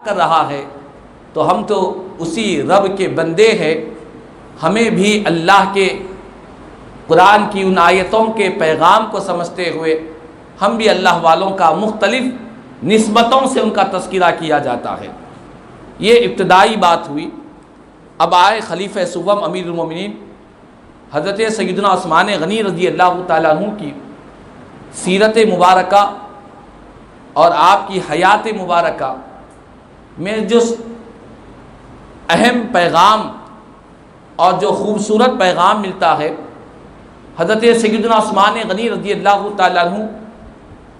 کر رہا ہے تو ہم تو اسی رب کے بندے ہیں. ہمیں بھی اللہ کے قرآن کی ان آیتوں کے پیغام کو سمجھتے ہوئے ہم بھی اللہ والوں کا مختلف نسبتوں سے ان کا تذکرہ کیا جاتا ہے. یہ ابتدائی بات ہوئی. اب آئے خلیفہ سوم امیر المومنین حضرت سیدنا عثمان غنی رضی اللہ تعالیٰ عنہ کی سیرت مبارکہ اور آپ کی حیات مبارکہ میں جو اہم پیغام اور جو خوبصورت پیغام ملتا ہے، حضرت سیدنا عثمان غنی رضی اللہ تعالیٰ عنہ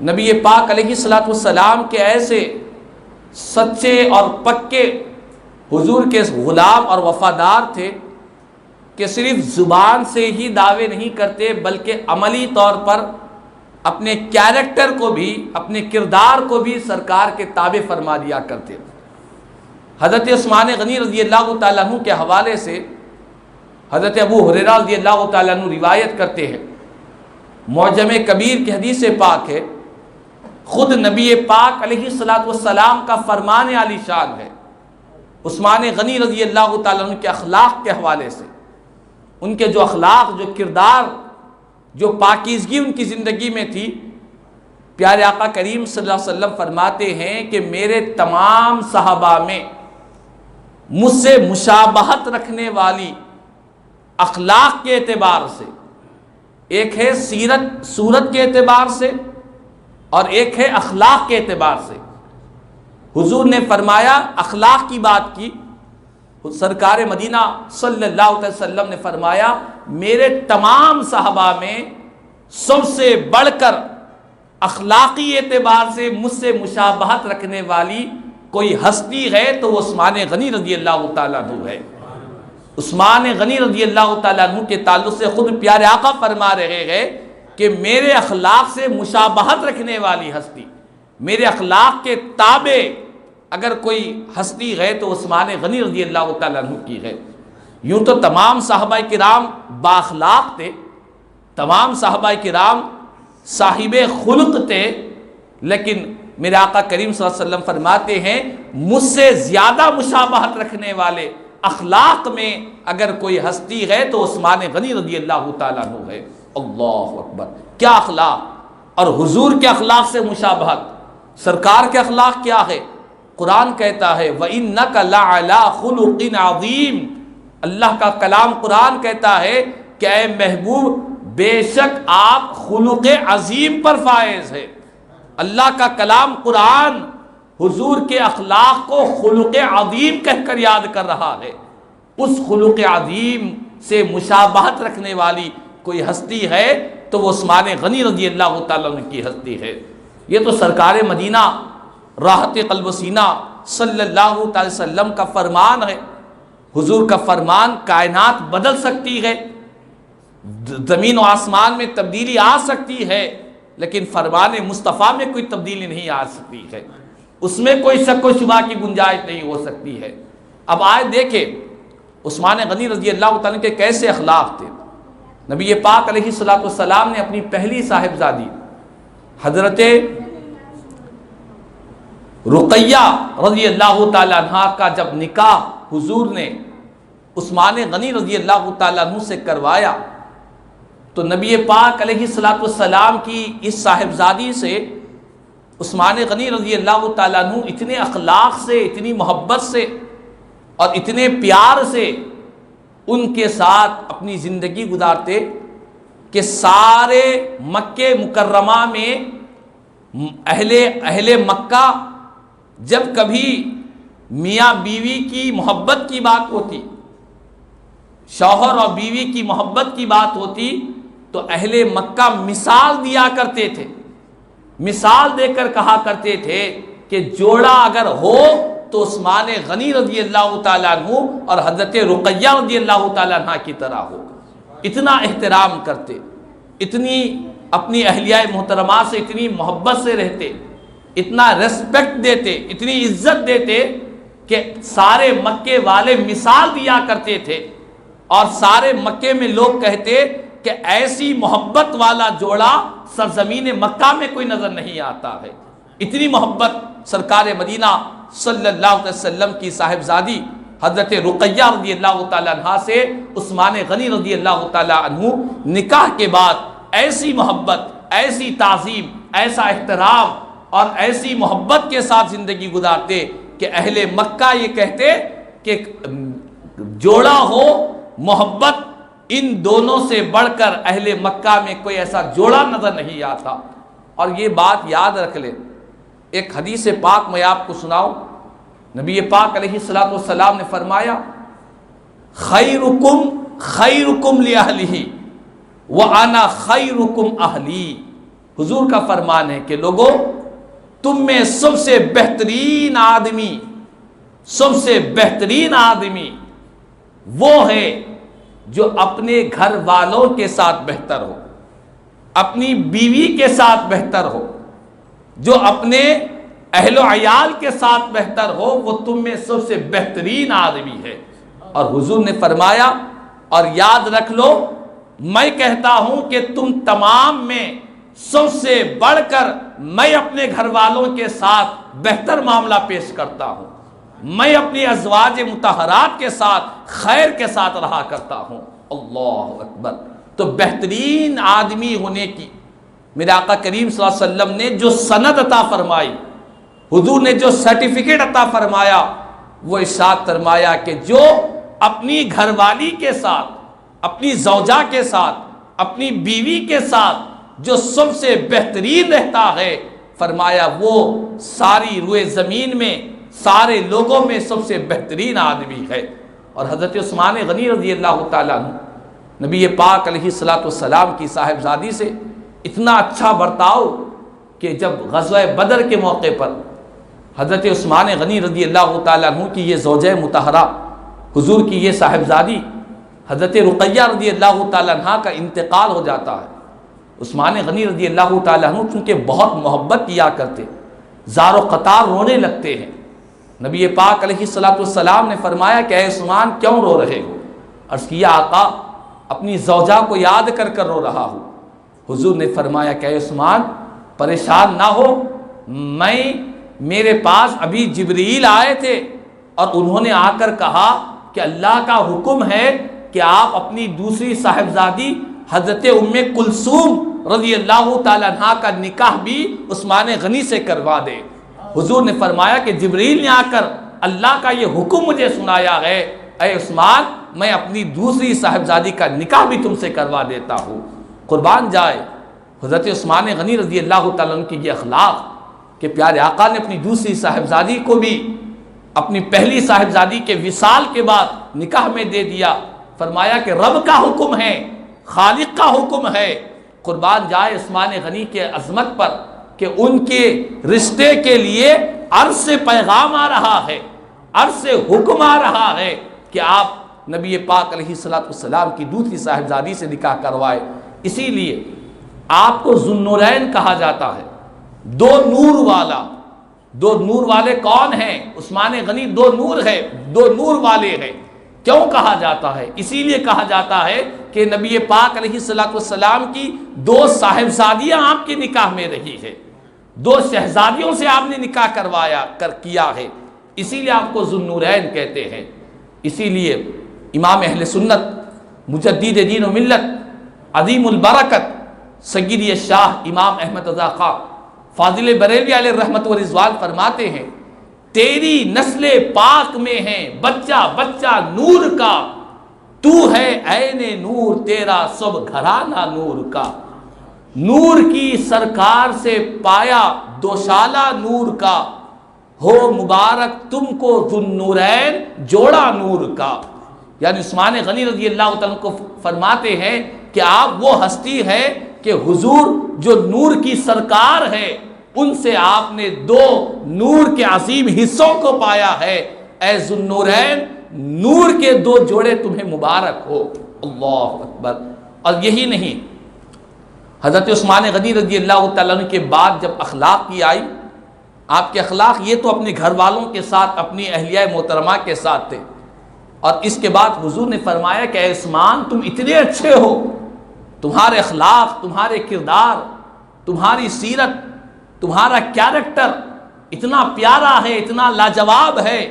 نبی پاک علیہ الصلوۃ والسلام کے ایسے سچے اور پکے حضور کے غلام اور وفادار تھے کہ صرف زبان سے ہی دعوے نہیں کرتے بلکہ عملی طور پر اپنے کیریکٹر کو بھی، اپنے کردار کو بھی سرکار کے تابع فرما دیا کرتے. حضرت عثمان غنی رضی اللہ تعالیٰ عنہ کے حوالے سے حضرت ابو ہریرہ رضی اللہ تعالیٰ عنہ روایت کرتے ہیں، معجم کبیر کی حدیث پاک ہے، خود نبی پاک علیہ الصلوۃ والسلام کا فرمان عالی شان ہے. عثمان غنی رضی اللہ تعالیٰ عنہ کے اخلاق کے حوالے سے، ان کے جو اخلاق، جو کردار، جو پاکیزگی ان کی زندگی میں تھی، پیارے آقا کریم صلی اللہ علیہ وسلم فرماتے ہیں کہ میرے تمام صحابہ میں مجھ سے مشابہت رکھنے والی اخلاق کے اعتبار سے، ایک ہے سیرت صورت کے اعتبار سے اور ایک ہے اخلاق کے اعتبار سے. حضور نے فرمایا، اخلاق کی بات کی، سرکار مدینہ صلی اللہ علیہ وسلم نے فرمایا میرے تمام صحابہ میں سب سے بڑھ کر اخلاقی اعتبار سے مجھ سے مشابہت رکھنے والی کوئی ہستی ہے تو وہ عثمان غنی رضی اللہ تعالیٰ عنہ ہے. عثمان غنی رضی اللہ تعالیٰ عنہ کے تعلق سے خود پیارے آقا فرما رہے ہیں کہ میرے اخلاق سے مشابہت رکھنے والی ہستی، میرے اخلاق کے تابع اگر کوئی ہستی ہے تو عثمان غنی رضی اللہ تعالیٰ عنہ کی ہے. یوں تو تمام صحابہ کرام بااخلاق تھے، تمام صحابہ کرام صاحب خلق تھے، لیکن میرے آقا کریم صلی اللہ علیہ وسلم فرماتے ہیں مجھ سے زیادہ مشابہت رکھنے والے اخلاق میں اگر کوئی ہستی ہے تو عثمان غنی رضی اللہ تعالیٰ عنہ ہے. اللہ اکبر، کیا اخلاق! اور حضور کے اخلاق سے مشابہت، سرکار کے اخلاق کیا ہے؟ قرآن کہتا ہے وَإِنَّكَ لَعَلَىٰ خُلُقٍ عَظِيمٍ. اللہ کا کلام قرآن کہتا ہے کہ اے محبوب بے شک آپ خلق عظیم پر فائز ہے. اللہ کا کلام قرآن حضور کے اخلاق کو خلق عظیم کہہ کر یاد کر رہا ہے. اس خلق عظیم سے مشابہت رکھنے والی کوئی ہستی ہے تو وہ عثمان غنی رضی اللہ تعالیٰ عنہ کی ہستی ہے. یہ تو سرکار مدینہ راحت قلب و سینہ صلی اللہ تعالی وسلم کا فرمان ہے. حضور کا فرمان کائنات بدل سکتی ہے، زمین و آسمان میں تبدیلی آ سکتی ہے، لیکن فرمان مصطفیٰ میں کوئی تبدیلی نہیں آ سکتی ہے، اس میں کوئی شک و شبہ کی گنجائش نہیں ہو سکتی ہے. اب آئے دیکھیں عثمان غنی رضی اللہ تعالیٰ کے کیسے اخلاق تھے. نبی پاک علیہ الصلوۃ والسلام نے اپنی پہلی صاحبزادی حضرت رقیہ رضی اللہ تعالیٰ عنہ کا جب نکاح حضور نے عثمان غنی رضی اللہ تعالیٰ عنہ سے کروایا تو نبی پاک علیہ الصلوۃ والسلام کی اس صاحبزادی سے عثمان غنی رضی اللہ تعالیٰ عنہ اتنے اخلاق سے، اتنی محبت سے اور اتنے پیار سے ان کے ساتھ اپنی زندگی گزارتے کہ سارے مکہ مکرمہ میں اہل مکہ جب کبھی میاں بیوی کی محبت کی بات ہوتی، شوہر اور بیوی کی محبت کی بات ہوتی تو اہل مکہ مثال دیا کرتے تھے، مثال دے کر کہا کرتے تھے کہ جوڑا اگر ہو تو عثمان غنی رضی اللہ تعالیٰ عنہ اور حضرت رقیہ رضی اللہ تعالیٰ عنہ کی طرح ہوگا. اتنا احترام کرتے، اتنی اپنی اہلیہ محترمہ سے اتنی محبت سے رہتے، اتنا ریسپیکٹ دیتے، اتنی عزت دیتے کہ سارے مکے والے مثال دیا کرتے تھے اور سارے مکے میں لوگ کہتے کہ ایسی محبت والا جوڑا سرزمین مکہ میں کوئی نظر نہیں آتا ہے. اتنی محبت سرکار مدینہ صلی اللہ علیہ وسلم کی صاحبزادی حضرت رقیہ رضی اللہ تعالیٰ عنہ سے عثمان غنی رضی اللہ تعالیٰ عنہ نکاح کے بعد ایسی محبت، ایسی تعظیم، ایسا احترام اور ایسی محبت کے ساتھ زندگی گزارتے کہ اہل مکہ یہ کہتے کہ جوڑا ہو محبت ان دونوں سے بڑھ کر اہل مکہ میں کوئی ایسا جوڑا نظر نہیں آتا۔ اور یہ بات یاد رکھ لیں، ایک حدیث پاک میں آپ کو سناؤں، نبی پاک علیہ الصلوۃ والسلام نے فرمایا خیرکم خیرکم لأہلہ وَأَنَا خَيْرُكُمْ أَهْلِي۔ حضور کا فرمان ہے کہ لوگوں، تم میں سب سے بہترین آدمی، سب سے بہترین آدمی وہ ہے جو اپنے گھر والوں کے ساتھ بہتر ہو، اپنی بیوی کے ساتھ بہتر ہو، جو اپنے اہل و عیال کے ساتھ بہتر ہو، وہ تم میں سب سے بہترین آدمی ہے۔ اور حضور نے فرمایا، اور یاد رکھ لو، میں کہتا ہوں کہ تم تمام میں سب سے بڑھ کر میں اپنے گھر والوں کے ساتھ بہتر معاملہ پیش کرتا ہوں، میں اپنی ازواج مطہرات کے ساتھ خیر کے ساتھ رہا کرتا ہوں۔ اللہ اکبر۔ تو بہترین آدمی ہونے کی میرے آقا کریم صلی اللہ علیہ وسلم نے جو سند عطا فرمائی، حضور نے جو سرٹیفکیٹ عطا فرمایا، وہ ارشاد فرمایا کہ جو اپنی گھر والی کے ساتھ، اپنی زوجہ کے ساتھ، اپنی بیوی کے ساتھ جو سب سے بہترین رہتا ہے، فرمایا وہ ساری روئے زمین میں، سارے لوگوں میں سب سے بہترین آدمی ہے۔ اور حضرت عثمان غنی رضی اللہ تعالیٰ عنہ نبی پاک علیہ الصلوۃ والسلام کی صاحبزادی سے اتنا اچھا برتاؤ کہ جب غزوہ بدر کے موقع پر حضرت عثمان غنی رضی اللہ تعالیٰ عنہ کی یہ زوجہ مطہرہ، حضور کی یہ صاحبزادی حضرت رقیہ رضی اللہ تعالیٰ عنہ کا انتقال ہو جاتا ہے۔ عثمان غنی رضی اللہ تعالیٰ عنہ چونکہ بہت محبت کیا کرتے، زار و قطار رونے لگتے ہیں۔ نبی پاک علیہ الصلوۃ والسلام نے فرمایا کہ اے عثمان کیوں رو رہے ہو؟ عرض کیا آقا اپنی زوجہ کو یاد کر کر رو رہا ہوں۔ حضور نے فرمایا کہ اے عثمان پریشان نہ ہو، میرے پاس ابھی جبریل آئے تھے اور انہوں نے آ کر کہا کہ اللہ کا حکم ہے کہ آپ اپنی دوسری صاحبزادی حضرت ام کلثوم رضی اللہ تعالیٰ عنہ کا نکاح بھی عثمان غنی سے کروا دے۔ حضور نے فرمایا کہ جبریل نے آ کر اللہ کا یہ حکم مجھے سنایا ہے، اے عثمان میں اپنی دوسری صاحبزادی کا نکاح بھی تم سے کروا دیتا ہوں۔ قربان جائے حضرت عثمان غنی رضی اللہ تعالیٰ عنہ کی یہ اخلاق کہ پیارے آقا نے اپنی دوسری صاحبزادی کو بھی اپنی پہلی صاحبزادی کے وصال کے بعد نکاح میں دے دیا۔ فرمایا کہ رب کا حکم ہے، خالق کا حکم ہے۔ قربان جائے عثمان غنی کے عظمت پر کہ ان کے رشتے کے لیے عرض سے پیغام آ رہا ہے، عرض سے حکم آ رہا ہے کہ آپ نبی پاک علیہ الصلوۃ والسلام کی دوسری صاحبزادی سے نکاح کروائے۔ اسی لیے آپ کو ذو النورین کہا جاتا ہے، دو نور والا۔ دو نور والے کون ہیں؟ عثمان غنی دو نور ہے، دو نور والے ہیں۔ کیوں کہا جاتا ہے؟ اسی لیے کہا جاتا ہے کہ نبی پاک علیہ الصلوۃ والسلام کی دو صاحبزادیاں آپ کے نکاح میں رہی ہے، دو شہزادیوں سے آپ نے نکاح کیا ہے، اسی لیے آپ کو ذو النورین کہتے ہیں۔ اسی لیے امام اہل سنت مجدد دین و ملت عظیم البرکت سیدی الشاہ امام احمد رضا خاں فاضل بریلوی علیہ رحمت و رضوان فرماتے ہیں، تیری نسل پاک میں ہے بچہ بچہ نور کا، تو ہے عین نور تیرا سب گھرانہ نور کا، نور کی سرکار سے پایا دوشالہ نور کا، ہو مبارک تم کو ذو النورین جوڑا نور کا۔ یعنی عثمان غنی رضی اللہ تعالیٰ کو فرماتے ہیں کہ آپ وہ ہستی ہے کہ حضور جو نور کی سرکار ہے ان سے آپ نے دو نور کے عظیم حصوں کو پایا ہے، اے ذو النورین نور کے دو جوڑے تمہیں مبارک ہو۔ اللہ اکبر۔ اور یہی نہیں، حضرت عثمان غنی رضی اللہ تعالیٰ عنہ کے بعد جب اخلاق کی آئی، آپ کے اخلاق یہ تو اپنے گھر والوں کے ساتھ، اپنی اہلیہ محترمہ کے ساتھ تھے، اور اس کے بعد حضور نے فرمایا کہ اے عثمان تم اتنے اچھے ہو، تمہارے اخلاق، تمہارے کردار، تمہاری سیرت، تمہارا کیریکٹر اتنا پیارا ہے، اتنا لاجواب ہے،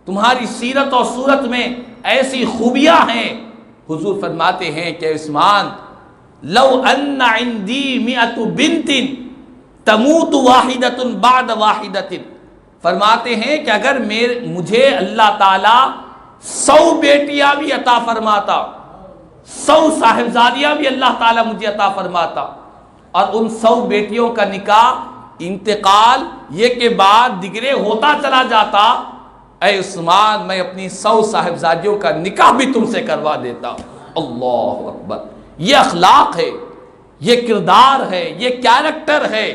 تمہاری سیرت اور صورت میں ایسی خوبیاں ہیں۔ حضور فرماتے ہیں کہ عثمان لو ان عندی مئۃ بنت تموت واحدۃ بعد واحدۃ، فرماتے ہیں کہ اگر مجھے اللہ تعالیٰ 100 بیٹیاں بھی عطا فرماتا، 100 صاحبزادیاں بھی اللہ تعالیٰ مجھے عطا فرماتا، اور ان 100 بیٹیوں کا نکاح انتقال یہ کے بعد دیگرے ہوتا چلا جاتا، اے عثمان میں اپنی 100 صاحبزادیوں کا نکاح بھی تم سے کروا دیتا۔ اللہ اکبر، یہ اخلاق ہے، یہ کردار ہے، یہ کیریکٹر ہے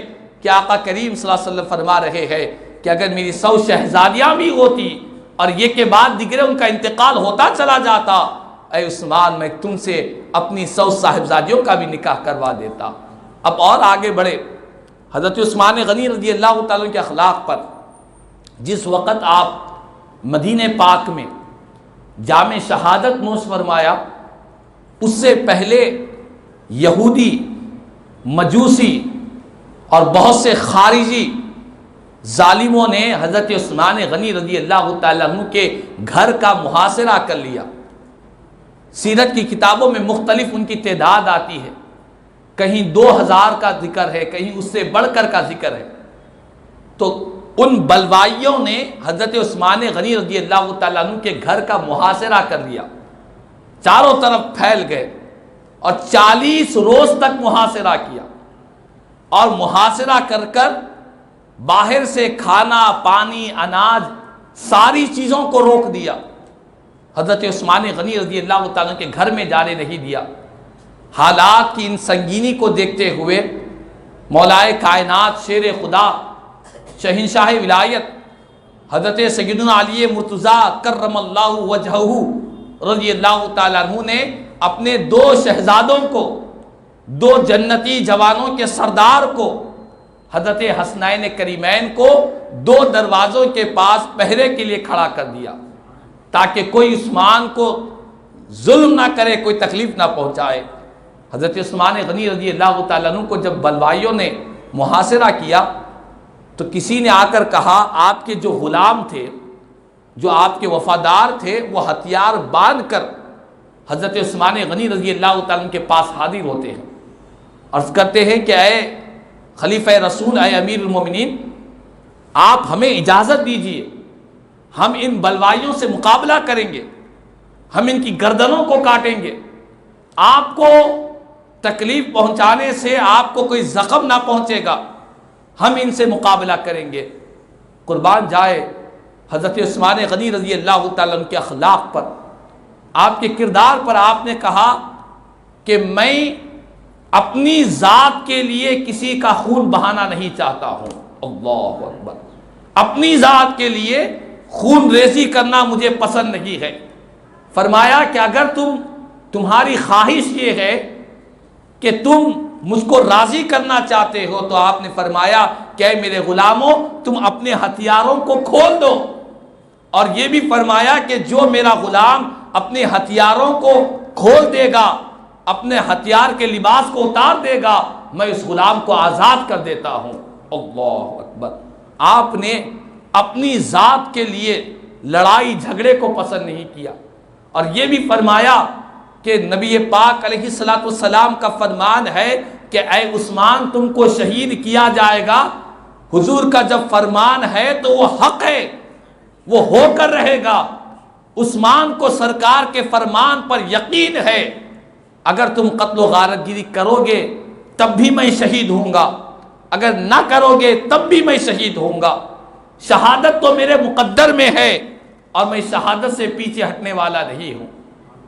کہ آقا کریم صلی اللہ علیہ وسلم فرما رہے ہیں کہ اگر میری 100 شہزادیاں بھی ہوتی اور یہ کے بعد دیگرے ان کا انتقال ہوتا چلا جاتا، اے عثمان میں تم سے اپنی 100 صاحبزادیوں کا بھی نکاح کروا دیتا۔ اب اور آگے بڑھے حضرت عثمان غنی رضی اللہ تعالیٰ کے اخلاق پر۔ جس وقت آپ مدینہ پاک میں جام شہادت نوش فرمایا، اس سے پہلے یہودی، مجوسی اور بہت سے خارجی ظالموں نے حضرت عثمان غنی رضی اللہ تعالیٰ عنہ کے گھر کا محاصرہ کر لیا۔ سیرت کی کتابوں میں مختلف ان کی تعداد آتی ہے، کہیں 2000 کا ذکر ہے، کہیں اس سے بڑھ کر کا ذکر ہے۔ تو ان بلوائیوں نے حضرت عثمان غنی رضی اللہ تعالیٰ عنہ کے گھر کا محاصرہ کر لیا، چاروں طرف پھیل گئے اور 40 روز تک محاصرہ کیا، اور محاصرہ کر کر باہر سے کھانا، پانی، اناج، ساری چیزوں کو روک دیا۔ حضرت عثمان غنی رضی اللہ تعالیٰ کے گھر میں جانے نہیں دیا۔ حالات کی ان سنگینی کو دیکھتے ہوئے مولائے کائنات، شیر خدا، شہنشاہ ولایت حضرت سیدنا علی مرتضیٰ کرم اللہ وجہہ رضی اللہ تعالیٰ عنہ نے اپنے 2 شہزادوں کو، 2 جنتی جوانوں کے سردار کو، حضرت حسنین کریمین کو 2 دروازوں کے پاس پہرے کے لیے کھڑا کر دیا، تاکہ کوئی عثمان کو ظلم نہ کرے، کوئی تکلیف نہ پہنچائے۔ حضرت عثمان غنی رضی اللہ تعالیٰ عنہ کو جب بلوائیوں نے محاصرہ کیا تو کسی نے آ کر کہا آپ کے جو غلام تھے، جو آپ کے وفادار تھے، وہ ہتھیار باندھ کر حضرت عثمان غنی رضی اللہ تعالیٰ عنہ کے پاس حاضر ہوتے ہیں، عرض کرتے ہیں کہ اے خلیفہ رسول، اے امیر المومنین، آپ ہمیں اجازت دیجیے، ہم ان بلوائیوں سے مقابلہ کریں گے، ہم ان کی گردنوں کو کاٹیں گے، آپ کو تکلیف پہنچانے سے آپ کو کوئی زخم نہ پہنچے گا، ہم ان سے مقابلہ کریں گے۔ قربان جائے حضرت عثمان غنی رضی اللہ تعالیٰ عنہ کے اخلاق پر، آپ کے کردار پر آپ نے کہا کہ میں اپنی ذات کے لیے کسی کا خون بہانا نہیں چاہتا ہوں۔ اللہ اکبر، اپنی ذات کے لیے خون ریزی کرنا مجھے پسند نہیں ہے۔ فرمایا کہ اگر تمہاری خواہش یہ ہے کہ تم مجھ کو راضی کرنا چاہتے ہو تو آپ نے فرمایا کہ اے میرے غلاموں، تم اپنے ہتھیاروں کو کھول دو، اور یہ بھی فرمایا کہ جو میرا غلام اپنے ہتھیاروں کو کھول دے گا، اپنے ہتھیار کے لباس کو اتار دے گا، میں اس غلام کو آزاد کر دیتا ہوں۔ اللہ اکبر، آپ نے اپنی ذات کے لیے لڑائی جھگڑے کو پسند نہیں کیا۔ اور یہ بھی فرمایا کہ نبی پاک علیہ السلام کا فرمان ہے کہ اے عثمان، تم کو شہید کیا جائے گا۔ حضور کا جب فرمان ہے تو وہ حق ہے، وہ ہو کر رہے گا۔ عثمان کو سرکار کے فرمان پر یقین ہے، اگر تم قتل و غارت گیری کرو گے تب بھی میں شہید ہوں گا، اگر نہ کرو گے تب بھی میں شہید ہوں گا۔ شہادت تو میرے مقدر میں ہے اور میں شہادت سے پیچھے ہٹنے والا نہیں ہوں،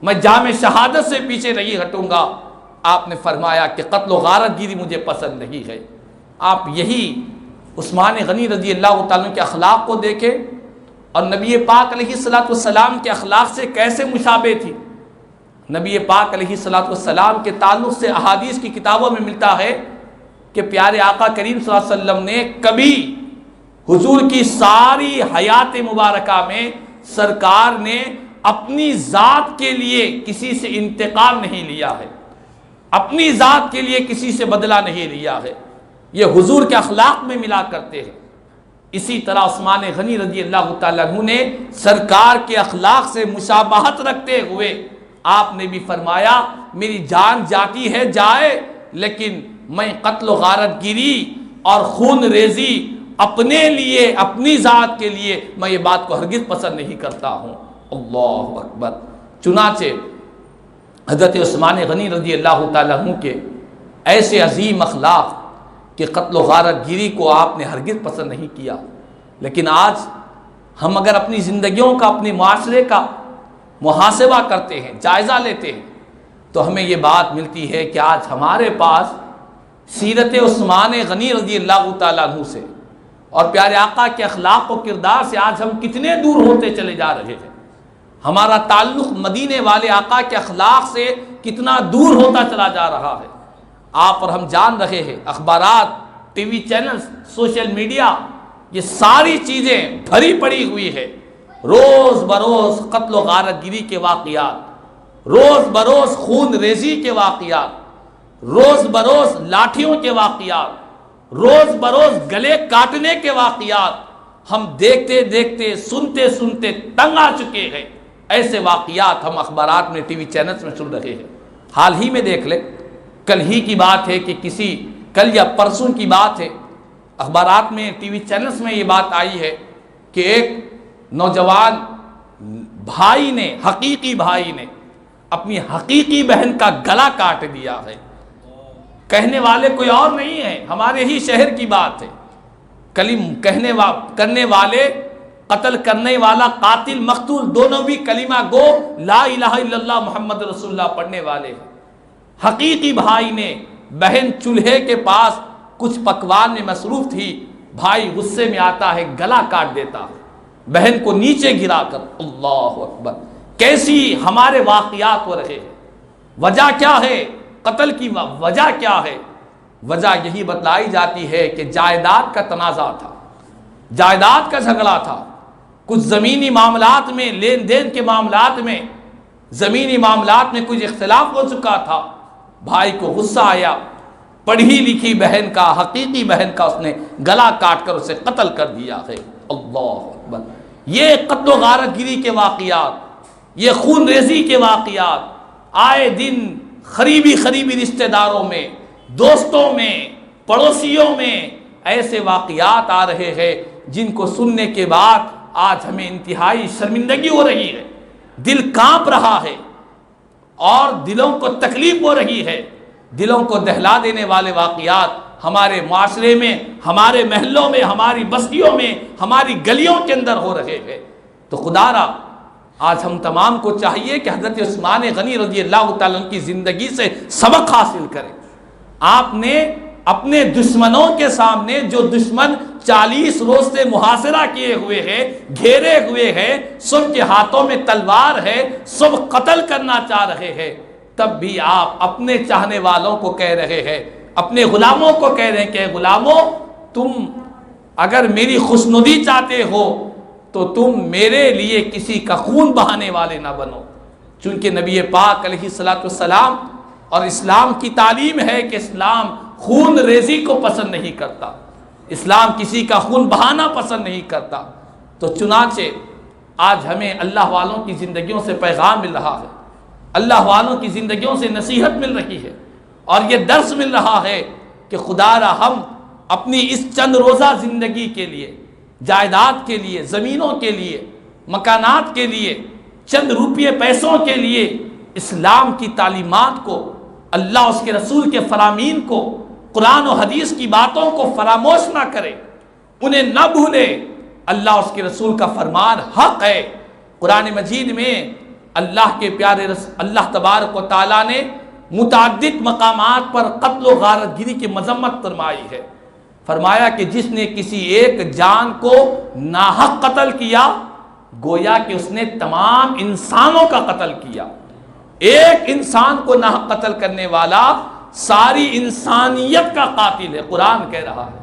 میں جام شہادت سے پیچھے نہیں ہٹوں گا۔ آپ نے فرمایا کہ قتل و غارت گیری مجھے پسند نہیں ہے۔ آپ یہی عثمان غنی رضی اللہ تعالیٰ کے اخلاق کو دیکھیں، اور نبی پاک علیہ السلام کے اخلاق سے کیسے مشابہ تھی۔ نبی پاک علیہ السلام کے تعلق سے احادیث کی کتابوں میں ملتا ہے کہ پیارے آقا کریم صلی اللہ علیہ وسلم نے کبھی حضور کی ساری حیات مبارکہ میں سرکار نے اپنی ذات کے لیے کسی سے انتقام نہیں لیا ہے، اپنی ذات کے لیے کسی سے بدلہ نہیں لیا ہے۔ یہ حضور کے اخلاق میں ملا کرتے ہیں۔ اسی طرح عثمان غنی رضی اللہ تعالیٰ عنہ نے سرکار کے اخلاق سے مشابہت رکھتے ہوئے آپ نے بھی فرمایا میری جان جاتی ہے جائے، لیکن میں قتل و غارت گیری اور خون ریزی اپنے لیے اپنی ذات کے لیے میں یہ بات کو ہرگز پسند نہیں کرتا ہوں۔ اللہ اکبر۔ چنانچہ حضرت عثمان غنی رضی اللہ تعالیٰ عنہ کے ایسے عظیم اخلاق کہ قتل و غارت گیری کو آپ نے ہرگز پسند نہیں کیا، لیکن آج ہم اگر اپنی زندگیوں کا اپنے معاشرے کا محاسبہ کرتے ہیں، جائزہ لیتے ہیں، تو ہمیں یہ بات ملتی ہے کہ آج ہمارے پاس سیرت عثمان غنی رضی اللہ تعالیٰ عنہ سے اور پیارے آقا کے اخلاق و کردار سے آج ہم کتنے دور ہوتے چلے جا رہے ہیں۔ ہمارا تعلق مدینے والے آقا کے اخلاق سے کتنا دور ہوتا چلا جا رہا ہے۔ آپ اور ہم جان رہے ہیں، اخبارات، T V channels, social media, یہ ساری چیزیں بھری پڑی ہوئی ہے روز بروز قتل و غارت گیری کے واقعات، روز بروز خون ریزی کے واقعات، روز بروز لاٹھیوں کے واقعات، روز بروز گلے کاٹنے کے واقعات۔ ہم دیکھتے دیکھتے سنتے سنتے تنگ آ چکے ہیں۔ ایسے واقعات ہم اخبارات میں، ٹی وی چینلز میں سن رہے ہیں۔ حال ہی میں دیکھ لیں، کل ہی کی بات ہے کہ کل یا پرسوں کی بات ہے، اخبارات میں، ٹی وی چینلز میں یہ بات آئی ہے کہ ایک نوجوان بھائی نے، حقیقی بھائی نے اپنی حقیقی بہن کا گلا کاٹ دیا ہے۔ کہنے والے کوئی اور نہیں ہے، ہمارے ہی شہر کی بات ہے۔ کرنے والے، قتل کرنے والا، قاتل مقتول دونوں بھی کلمہ گو لا الہ الا اللہ محمد رسول اللہ پڑھنے والے ہیں۔ حقیقی بھائی نے، بہن چولہے کے پاس کچھ پکوان میں مصروف تھی، بھائی غصے میں آتا ہے، گلا کاٹ دیتا ہے بہن کو نیچے گرا کر۔ اللہ اکبر۔ کیسی ہمارے واقعات ہو رہے ہیں۔ وجہ کیا ہے؟ قتل کی وجہ کیا ہے؟ وجہ یہی بتلائی جاتی ہے کہ جائیداد کا تنازع تھا، جائیداد کا جھگڑا تھا، کچھ زمینی معاملات میں، لین دین کے معاملات میں، زمینی معاملات میں کچھ اختلاف ہو چکا تھا۔ بھائی کو غصہ آیا، پڑھی لکھی بہن کا، حقیقی بہن کا اس نے گلا کاٹ کر اسے قتل کر دیا ہے۔ اللہ اکبر۔ یہ قتل و غارت گیری کے واقعات، یہ خون ریزی کے واقعات آئے دن قریبی رشتہ داروں میں، دوستوں میں، پڑوسیوں میں ایسے واقعات آ رہے ہیں جن کو سننے کے بعد آج ہمیں انتہائی شرمندگی ہو رہی ہے، دل کانپ رہا ہے اور دلوں کو تکلیف ہو رہی ہے۔ دلوں کو دہلا دینے والے واقعات ہمارے معاشرے میں، ہمارے محلوں میں، ہماری بستیوں میں، ہماری گلیوں کے اندر ہو رہے ہیں۔ تو خدا را آج ہم تمام کو چاہیے کہ حضرت عثمان غنی رضی اللہ تعالیٰ عنہ کی زندگی سے سبق حاصل کریں۔ آپ نے اپنے دشمنوں کے سامنے، جو دشمن 40 روز سے محاصرہ کیے ہوئے ہیں، گھیرے ہوئے ہیں، سب کے ہاتھوں میں تلوار ہے، سب قتل کرنا چاہ رہے ہیں، تب بھی آپ اپنے چاہنے والوں کو کہہ رہے ہیں، اپنے غلاموں کو کہہ رہے ہیں کہ غلاموں، تم اگر میری خوشنودی چاہتے ہو تو تم میرے لیے کسی کا خون بہانے والے نہ بنو۔ چونکہ نبی پاک علیہ السلام اور اسلام کی تعلیم ہے کہ اسلام خون ریزی کو پسند نہیں کرتا، اسلام کسی کا خون بہانا پسند نہیں کرتا۔ تو چنانچہ آج ہمیں اللہ والوں کی زندگیوں سے پیغام مل رہا ہے، اللہ والوں کی زندگیوں سے نصیحت مل رہی ہے، اور یہ درس مل رہا ہے کہ خدا را ہم اپنی اس چند روزہ زندگی کے لیے، جائیداد کے لیے، زمینوں کے لیے، مکانات کے لیے، چند روپیے پیسوں کے لیے اسلام کی تعلیمات کو، اللہ اس کے رسول کے فرامین کو، قرآن و حدیث کی باتوں کو فراموش نہ کرے، انہیں نہ بھولے۔ اللہ اس کے رسول کا فرمان حق ہے۔ قرآن مجید میں اللہ کے پیارے اللہ تبارک و تعالیٰ نے متعدد مقامات پر قتل و غارت گیری کی مذمت فرمائی ہے۔ فرمایا کہ جس نے کسی ایک جان کو ناحق قتل کیا، گویا کہ اس نے تمام انسانوں کا قتل کیا۔ ایک انسان کو ناحق قتل کرنے والا ساری انسانیت کا قاتل ہے، قرآن کہہ رہا ہے۔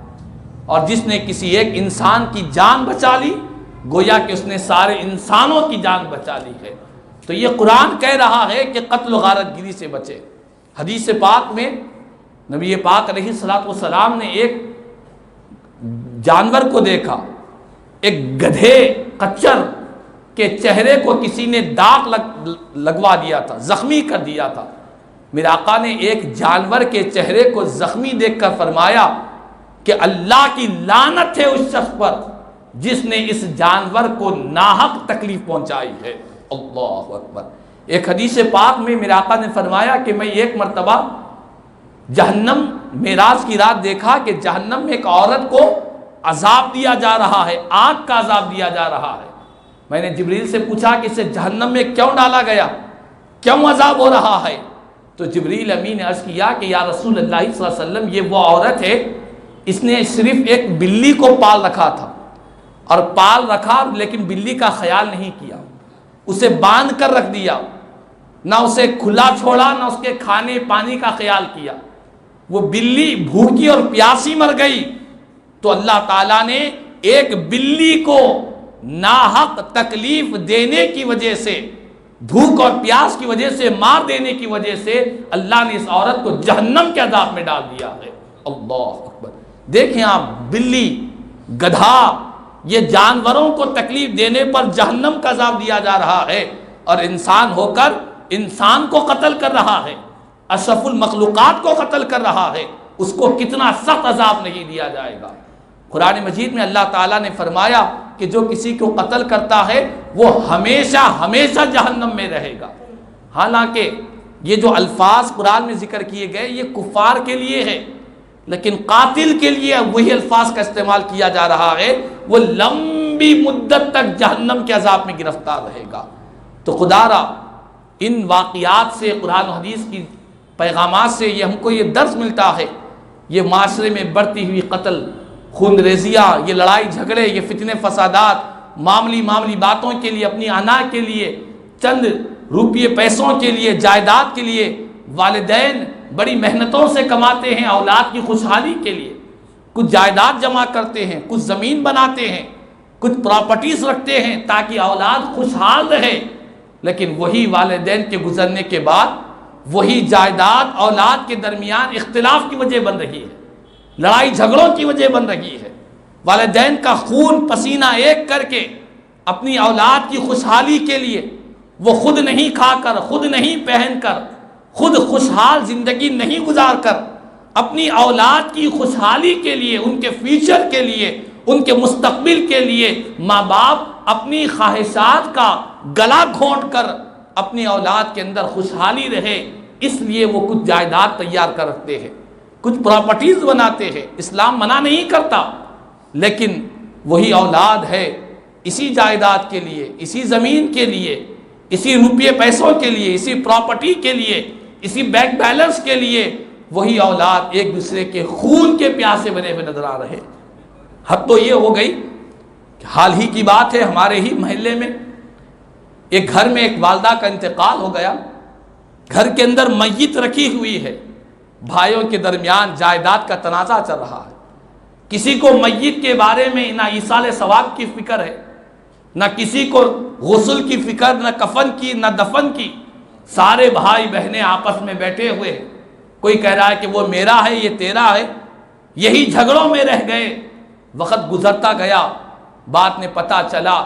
اور جس نے کسی ایک انسان کی جان بچا لی، گویا کہ اس نے سارے انسانوں کی جان بچا لی ہے۔ تو یہ قرآن کہہ رہا ہے کہ قتل و غارت گیری سے بچے۔ حدیث پاک میں نبی پاک علیہ السلام نے ایک جانور کو دیکھا، ایک گدھے کچر کے چہرے کو کسی نے داغ لگوا دیا تھا، زخمی کر دیا تھا۔ میرے آقا نے ایک جانور کے چہرے کو زخمی دیکھ کر فرمایا کہ اللہ کی لعنت ہے اس شخص پر جس نے اس جانور کو ناحق تکلیف پہنچائی ہے۔ اللہ اکبر۔ ایک حدیث پاک میں میرے آقا نے فرمایا کہ میں ایک مرتبہ جہنم معراج کی رات دیکھا کہ جہنم میں ایک عورت کو عذاب دیا جا رہا ہے، آگ کا عذاب دیا جا رہا ہے۔ میں نے جبریل سے پوچھا کہ اسے جہنم میں کیوں ڈالا گیا، کیوں عذاب ہو رہا ہے؟ تو جبریل امین نے عرض کیا کہ یا رسول اللہ صلی اللہ علیہ وسلم، یہ وہ عورت ہے، اس نے صرف ایک بلی کو پال رکھا تھا، اور پال رکھا لیکن بلی کا خیال نہیں کیا، اسے باندھ کر رکھ دیا، نہ اسے کھلا چھوڑا، نہ اس کے کھانے پانی کا خیال کیا، وہ بلی بھوکی اور پیاسی مر گئی۔ تو اللہ تعالیٰ نے ایک بلی کو ناحق تکلیف دینے کی وجہ سے، بھوک اور پیاس کی وجہ سے، مار دینے کی وجہ سے اللہ نے اس عورت کو جہنم کے عذاب میں ڈال دیا ہے۔ اللہ اکبر۔ دیکھیں آپ، بلی، گدھا، یہ جانوروں کو تکلیف دینے پر جہنم کا عذاب دیا جا رہا ہے، اور انسان ہو کر انسان کو قتل کر رہا ہے، اشرف المخلوقات کو قتل کر رہا ہے، اس کو کتنا سخت عذاب نہیں دیا جائے گا۔ قرآن مجید میں اللہ تعالیٰ نے فرمایا کہ جو کسی کو قتل کرتا ہے وہ ہمیشہ ہمیشہ جہنم میں رہے گا۔ حالانکہ یہ جو الفاظ قرآن میں ذکر کیے گئے یہ کفار کے لیے ہے، لیکن قاتل کے لیے وہی الفاظ کا استعمال کیا جا رہا ہے، وہ لمبی مدت تک جہنم کے عذاب میں گرفتار رہے گا۔ تو خدا را ان واقعات سے، قرآن و حدیث کی پیغامات سے ہم کو یہ درس ملتا ہے، یہ معاشرے میں بڑھتی ہوئی قتل، خون ریزیاں، یہ لڑائی جھگڑے، یہ فتنے فسادات، معمولی باتوں کے لیے، اپنی انا کے لیے، چند روپیے پیسوں کے لیے، جائیداد کے لیے، والدین بڑی محنتوں سے کماتے ہیں اولاد کی خوشحالی کے لیے، کچھ جائیداد جمع کرتے ہیں، کچھ زمین بناتے ہیں، کچھ پراپرٹیز رکھتے ہیں تاکہ اولاد خوشحال رہے، لیکن وہی والدین کے گزرنے کے بعد وہی جائیداد اولاد کے درمیان اختلاف کی وجہ بن رہی ہے، لڑائی جھگڑوں کی وجہ بن رہی ہے۔ والدین کا خون پسینہ ایک کر کے اپنی اولاد کی خوشحالی کے لیے وہ خود نہیں کھا کر، خود نہیں پہن کر، خود خوشحال زندگی نہیں گزار کر، اپنی اولاد کی خوشحالی کے لیے، ان کے فیوچر کے لیے، ان کے مستقبل کے لیے ماں باپ اپنی خواہشات کا گلا گھونٹ کر اپنی اولاد کے اندر خوشحالی رہے، اس لیے وہ کچھ جائیداد تیار کر رکھتے ہیں، کچھ پراپرٹیز بناتے ہیں۔ اسلام منع نہیں کرتا، لیکن وہی اولاد ہے اسی جائیداد کے لیے، اسی زمین کے لیے، اسی روپیے پیسوں کے لیے، اسی پراپرٹی کے لیے، اسی بینک بیلنس کے لیے وہی اولاد ایک دوسرے کے خون کے پیاسے بنے ہوئے نظر آ رہے۔ حد تو یہ ہو گئی کہ حال ہی کی بات ہے، ہمارے ہی محلے میں ایک گھر میں ایک والدہ کا انتقال ہو گیا، گھر کے اندر میت رکھی ہوئی ہے، بھائیوں کے درمیان جائیداد کا تنازع چل رہا ہے، کسی کو میت کے بارے میں نہ ایصال ثواب کی فکر ہے، نہ کسی کو غسل کی فکر، نہ کفن کی، نہ دفن کی، سارے بھائی بہنیں آپس میں بیٹھے ہوئے ہیں، کوئی کہہ رہا ہے کہ وہ میرا ہے، یہ تیرا ہے، یہی جھگڑوں میں رہ گئے۔ وقت گزرتا گیا، بات میں پتہ چلا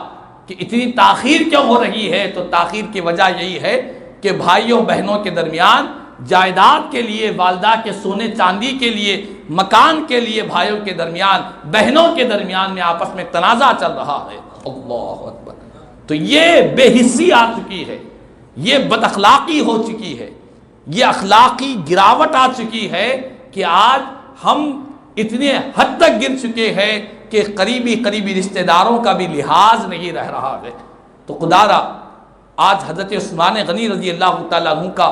کہ اتنی تاخیر کیوں ہو رہی ہے، تو تاخیر کی وجہ یہی ہے کہ بھائیوں بہنوں کے درمیان جائیداد کے لیے، والدہ کے سونے چاندی کے لیے، مکان کے لیے بھائیوں کے درمیان، بہنوں کے درمیان میں آپس میں تنازع چل رہا ہے۔ اللہ اکبر۔ تو یہ بے حسی آ چکی ہے، یہ بد اخلاقی ہو چکی ہے، یہ اخلاقی گراوٹ آ چکی ہے کہ آج ہم اتنے حد تک گر چکے ہیں کہ قریبی رشتہ داروں کا بھی لحاظ نہیں رہ رہا ہے۔ تو خدا را آج حضرت عثمان غنی رضی اللہ تعالیٰ عنہ کا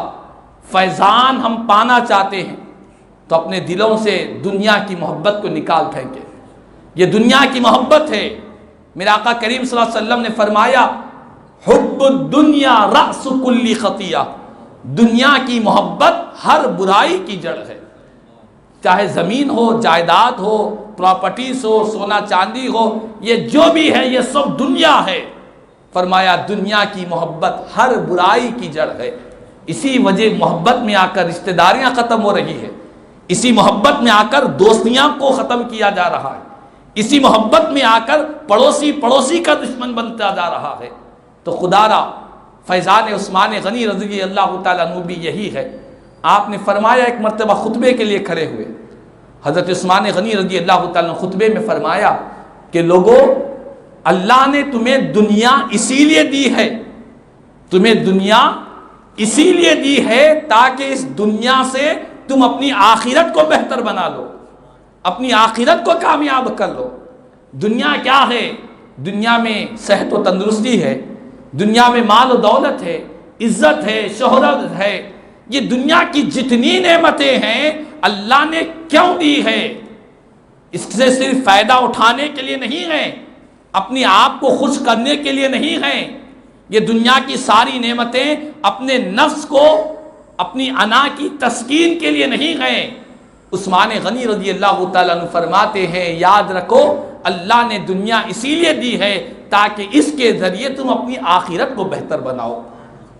فیضان ہم پانا چاہتے ہیں تو اپنے دلوں سے دنیا کی محبت کو نکال پھینکے۔ یہ دنیا کی محبت ہے۔ میرے آقا کریم صلی اللہ علیہ وسلم نے فرمایا حب الدنیا رأس کل خطیہ، دنیا کی محبت ہر برائی کی جڑ ہے، چاہے زمین ہو، جائیداد ہو، پراپرٹیز ہو، سونا چاندی ہو، یہ جو بھی ہے یہ سب دنیا ہے۔ فرمایا دنیا کی محبت ہر برائی کی جڑ ہے۔ اسی وجہ محبت میں آ کر رشتہ داریاں ختم ہو رہی ہے، اسی محبت میں آ کر دوستیاں کو ختم کیا جا رہا ہے، اسی محبت میں آ کر پڑوسی کا دشمن بنتا جا رہا ہے۔ تو خدا را فیضان عثمان غنی رضی اللہ تعالیٰ عنہ بھی یہی ہے۔ آپ نے فرمایا، ایک مرتبہ خطبے کے لیے کھڑے ہوئے، حضرت عثمان غنی رضی اللہ تعالیٰ عنہ خطبے میں فرمایا کہ لوگو، اللہ نے تمہیں دنیا اسی لیے دی ہے، تمہیں دنیا اسی لیے دی ہے تاکہ اس دنیا سے تم اپنی آخرت کو بہتر بنا لو، اپنی آخرت کو کامیاب کر لو۔ دنیا کیا ہے؟ دنیا میں صحت و تندرستی ہے، دنیا میں مال و دولت ہے، عزت ہے، شہرت ہے۔ یہ دنیا کی جتنی نعمتیں ہیں اللہ نے کیوں دی ہے؟ اس سے صرف فائدہ اٹھانے کے لیے نہیں ہے، اپنی آپ کو خوش کرنے کے لیے نہیں ہیں۔ یہ دنیا کی ساری نعمتیں اپنے نفس کو، اپنی انا کی تسکین کے لیے نہیں ہیں۔ عثمان غنی رضی اللہ تعالیٰ عنہ فرماتے ہیں، یاد رکھو اللہ نے دنیا اسی لیے دی ہے تاکہ اس کے ذریعے تم اپنی آخرت کو بہتر بناؤ،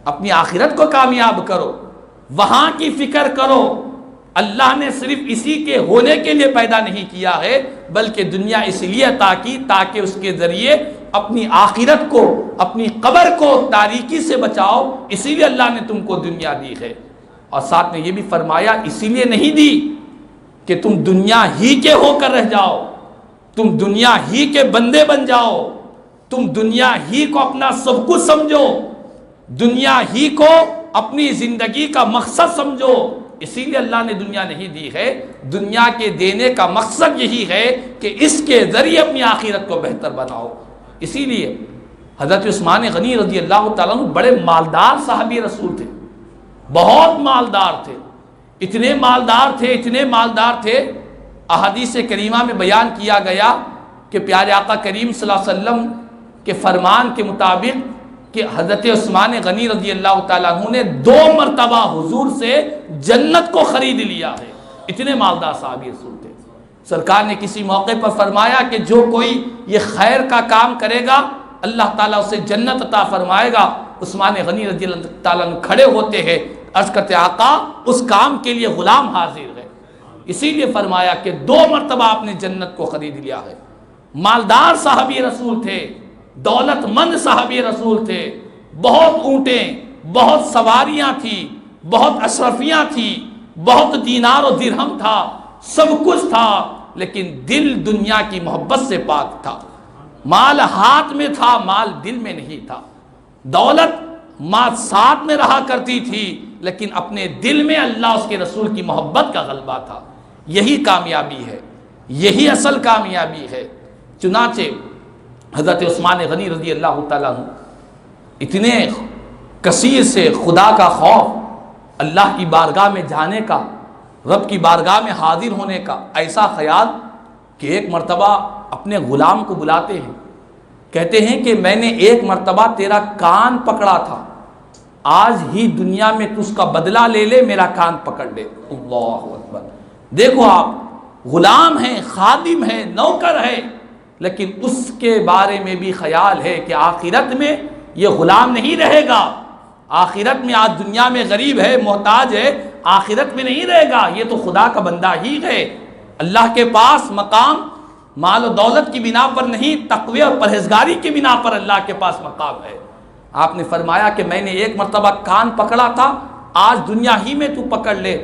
اپنی آخرت کو کامیاب کرو، وہاں کی فکر کرو۔ اللہ نے صرف اسی کے ہونے کے لیے پیدا نہیں کیا ہے، بلکہ دنیا اس لیے عطا کی تاکہ اس کے ذریعے اپنی آخرت کو، اپنی قبر کو تاریکی سے بچاؤ۔ اسی لیے اللہ نے تم کو دنیا دی ہے۔ اور ساتھ میں یہ بھی فرمایا، اسی لیے نہیں دی کہ تم دنیا ہی کے ہو کر رہ جاؤ، تم دنیا ہی کے بندے بن جاؤ، تم دنیا ہی کو اپنا سب کچھ سمجھو، دنیا ہی کو اپنی زندگی کا مقصد سمجھو۔ اسی لیے اللہ نے دنیا نہیں دی ہے، دنیا کے دینے کا مقصد یہی ہے کہ اس کے ذریعے اپنی آخرت کو بہتر بناؤ۔ اسی لیے حضرت عثمان غنی رضی اللہ تعالیٰ عنہ بڑے مالدار صحابی رسول تھے، بہت مالدار تھے، اتنے مالدار تھے، احادیث کریمہ میں بیان کیا گیا کہ پیارے آقا کریم صلی اللہ علیہ وسلم کے فرمان کے مطابق کہ حضرت عثمان غنی رضی اللہ تعالیٰ عنہ نے 2 مرتبہ حضور سے جنت کو خرید لیا ہے، اتنے مالدار صحابی رسول تھے۔ سرکار نے کسی موقع پر فرمایا کہ جو کوئی یہ خیر کا کام کرے گا اللہ تعالیٰ اسے جنت عطا فرمائے گا۔ عثمان غنی رضی اللہ تعالیٰ عنہ کھڑے ہوتے ہیں، عرض کرتے آقا اس کام کے لیے غلام حاضر ہے۔ اسی لیے فرمایا کہ 2 مرتبہ آپ نے جنت کو خرید لیا ہے۔ مالدار صحابی رسول تھے، دولت مند صحابی رسول تھے، بہت اونٹیں، بہت سواریاں تھیں، بہت اشرفیاں تھیں، بہت دینار و درہم تھا، سب کچھ تھا، لیکن دل دنیا کی محبت سے پاک تھا۔ مال ہاتھ میں تھا، مال دل میں نہیں تھا۔ دولت مال ساتھ میں رہا کرتی تھی، لیکن اپنے دل میں اللہ اس کے رسول کی محبت کا غلبہ تھا۔ یہی کامیابی ہے، یہی اصل کامیابی ہے۔ چنانچہ حضرت عثمان غنی رضی اللہ تعالیٰ عنہ اتنے کثیر سے خدا کا خوف، اللہ کی بارگاہ میں جانے کا، رب کی بارگاہ میں حاضر ہونے کا ایسا خیال کہ ایک مرتبہ اپنے غلام کو بلاتے ہیں، کہتے ہیں کہ میں نے ایک مرتبہ تیرا کان پکڑا تھا، آج ہی دنیا میں تو اس کا بدلہ لے لے، میرا کان پکڑ لے۔ اللہ اکبر! دیکھو آپ، غلام ہیں، خادم ہیں، نوکر ہے، لیکن اس کے بارے میں بھی خیال ہے کہ آخرت میں یہ غلام نہیں رہے گا، آخرت میں، آج دنیا میں غریب ہے، محتاج ہے، آخرت میں نہیں رہے گا، یہ تو خدا کا بندہ ہی ہے۔ اللہ کے پاس مقام مال و دولت کی بنا پر نہیں، تقوی اور پرہیزگاری کی بنا پر اللہ کے پاس مقام ہے۔ آپ نے فرمایا کہ میں نے ایک مرتبہ کان پکڑا تھا، آج دنیا ہی میں تو پکڑ لے۔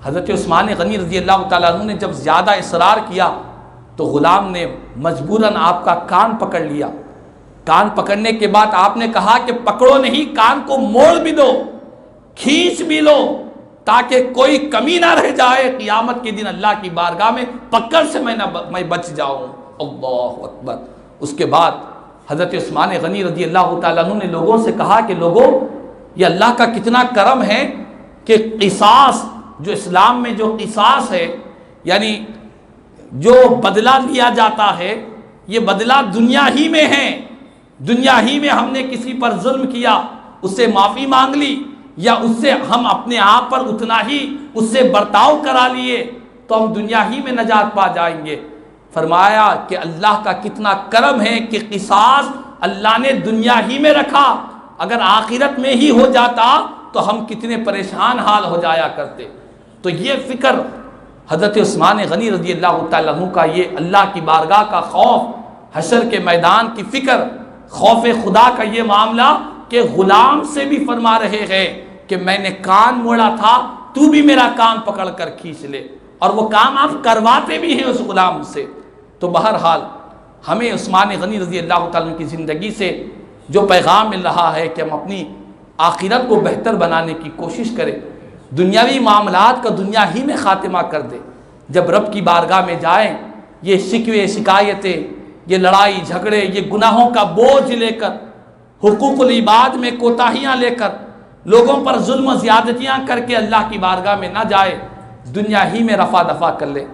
حضرت عثمان غنی رضی اللہ تعالیٰ عنہ نے جب زیادہ اصرار کیا تو غلام نے مجبوراً آپ کا کان پکڑ لیا۔ کان پکڑنے کے بعد آپ نے کہا کہ پکڑو نہیں، کان کو موڑ بھی دو، کھینچ بھی لو، تاکہ کوئی کمی نہ رہ جائے، قیامت کے دن اللہ کی بارگاہ میں پکڑ سے میں بچ جاؤں۔ اللہ اکبر! اس کے بعد حضرت عثمان غنی رضی اللہ تعالیٰ عنہ نے لوگوں سے کہا کہ لوگوں، یہ اللہ کا کتنا کرم ہے کہ قصاص، جو اسلام میں جو قصاص ہے، یعنی جو بدلہ لیا جاتا ہے، یہ بدلہ دنیا ہی میں ہے۔ دنیا ہی میں ہم نے کسی پر ظلم کیا، اس سے معافی مانگ لی، یا اس سے ہم اپنے آپ پر اتنا ہی اس سے برتاؤ کرا لیے تو ہم دنیا ہی میں نجات پا جائیں گے۔ فرمایا کہ اللہ کا کتنا کرم ہے کہ قصاص اللہ نے دنیا ہی میں رکھا، اگر آخرت میں ہی ہو جاتا تو ہم کتنے پریشان حال ہو جایا کرتے۔ تو یہ فکر حضرت عثمان غنی رضی اللہ تعالیٰ عنہ کا یہ اللہ کی بارگاہ کا خوف، حشر کے میدان کی فکر، خوف خدا کا یہ معاملہ کہ غلام سے بھی فرما رہے ہیں کہ میں نے کان موڑا تھا، تو بھی میرا کان پکڑ کر کھینچ لے، اور وہ کام آپ کرواتے بھی ہیں اس غلام سے۔ تو بہرحال ہمیں عثمان غنی رضی اللہ تعالیٰ عنہ کی زندگی سے جو پیغام مل رہا ہے کہ ہم اپنی آخرت کو بہتر بنانے کی کوشش کریں، دنیاوی معاملات کا دنیا ہی میں خاتمہ کر دیں۔ جب رب کی بارگاہ میں جائیں، یہ شکوے شکایتیں، یہ لڑائی جھگڑے، یہ گناہوں کا بوجھ لے کر، حقوق العباد میں کوتاہیاں لے کر، لوگوں پر ظلم و زیادتیاں کر کے اللہ کی بارگاہ میں نہ جائے، دنیا ہی میں رفع دفع کر لے۔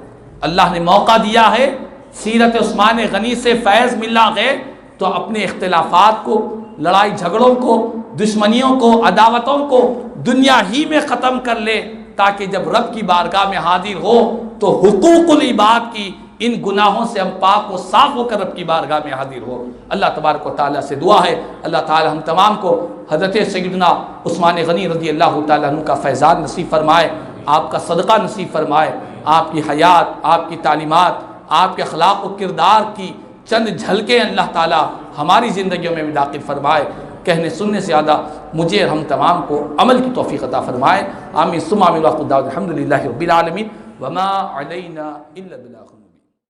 اللہ نے موقع دیا ہے، سیرت عثمان غنی سے فیض ملا ہے، تو اپنے اختلافات کو، لڑائی جھگڑوں کو، دشمنیوں کو، عداوتوں کو دنیا ہی میں ختم کر لے، تاکہ جب رب کی بارگاہ میں حاضر ہو تو حقوق العباد کی ان گناہوں سے ہم پاک و صاف ہو کر رب کی بارگاہ میں حاضر ہو۔ اللہ تبارک و تعالیٰ سے دعا ہے، اللہ تعالیٰ ہم تمام کو حضرت سیدنا عثمان غنی رضی اللہ تعالیٰ عنہ کا فیضان نصیب فرمائے، آپ کا صدقہ نصیب فرمائے، آپ کی حیات، آپ کی تعلیمات، آپ کے اخلاق و کردار کی چند جھلکیں اللہ تعالیٰ ہماری زندگیوں میں داخل فرمائے۔ کہنے سننے سے زیادہ مجھے اور ہم تمام کو عمل کی توفیق عطا فرمائے۔ آمین ثم آمین۔ الحمد للہ رب العالمین وما علینا الا البلاغ۔